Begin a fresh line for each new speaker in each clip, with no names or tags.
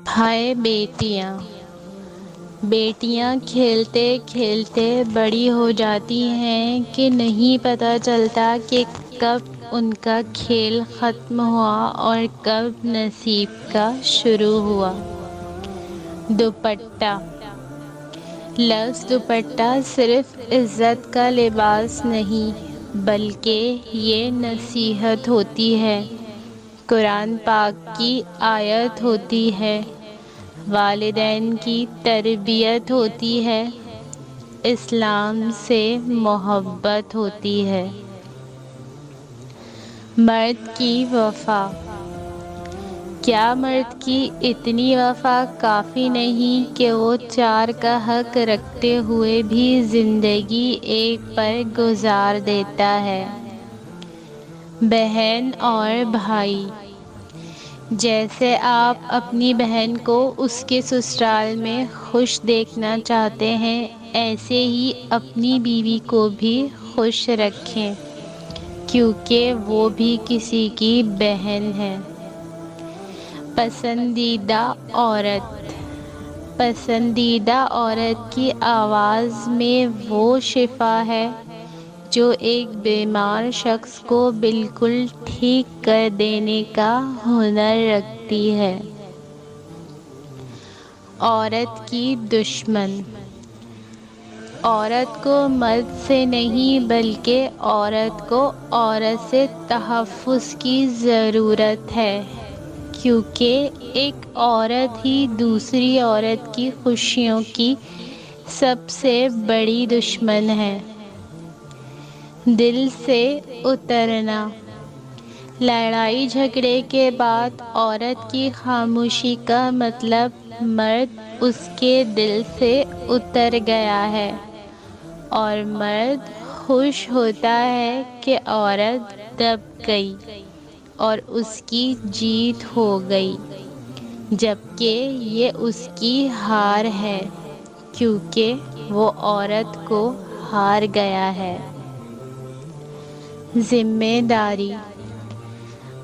ہائے بیٹیاں بیٹیاں کھیلتے کھیلتے بڑی ہو جاتی ہیں کہ نہیں پتہ چلتا کہ کب ان کا کھیل ختم ہوا اور کب نصیب کا شروع ہوا۔ دوپٹہ۔ لفظ دوپٹہ صرف عزت کا لباس نہیں بلکہ یہ نصیحت ہوتی ہے، قرآن پاک کی آیت ہوتی ہے، والدین کی تربیت ہوتی ہے، اسلام سے محبت ہوتی ہے۔ مرد کی وفا۔ کیا مرد کی اتنی وفا کافی نہیں کہ وہ چار کا حق رکھتے ہوئے بھی زندگی ایک پر گزار دیتا ہے؟ بہن اور بھائی۔ جیسے آپ اپنی بہن کو اس کے سسرال میں خوش دیکھنا چاہتے ہیں، ایسے ہی اپنی بیوی کو بھی خوش رکھیں، کیونکہ وہ بھی کسی کی بہن ہے۔ پسندیدہ عورت۔ پسندیدہ عورت کی آواز میں وہ شفا ہے جو ایک بیمار شخص کو بالکل ٹھیک کر دینے کا ہنر رکھتی ہے۔ عورت کی دشمن۔ عورت کو مرد سے نہیں بلکہ عورت کو عورت سے تحفظ کی ضرورت ہے، کیونکہ ایک عورت ہی دوسری عورت کی خوشیوں کی سب سے بڑی دشمن ہے۔ دل سے اترنا۔ لڑائی جھگڑے کے بعد عورت کی خاموشی کا مطلب مرد اس کے دل سے اتر گیا ہے، اور مرد خوش ہوتا ہے کہ عورت دب گئی اور اس کی جیت ہو گئی، جبکہ یہ اس کی ہار ہے، کیونکہ وہ عورت کو ہار گیا ہے۔ ذمہ داری۔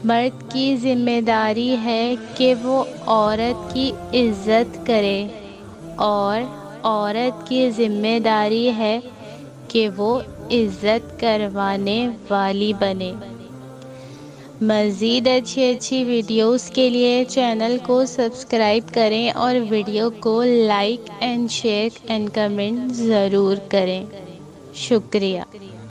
مرد کی ذمہ داری ہے کہ وہ عورت کی عزت کرے، اور عورت کی ذمہ داری ہے کہ وہ عزت کروانے والی بنے۔ مزید اچھی ویڈیوز کے لیے چینل کو سبسکرائب کریں اور ویڈیو کو like and share and comment ضرور کریں۔ شکریہ۔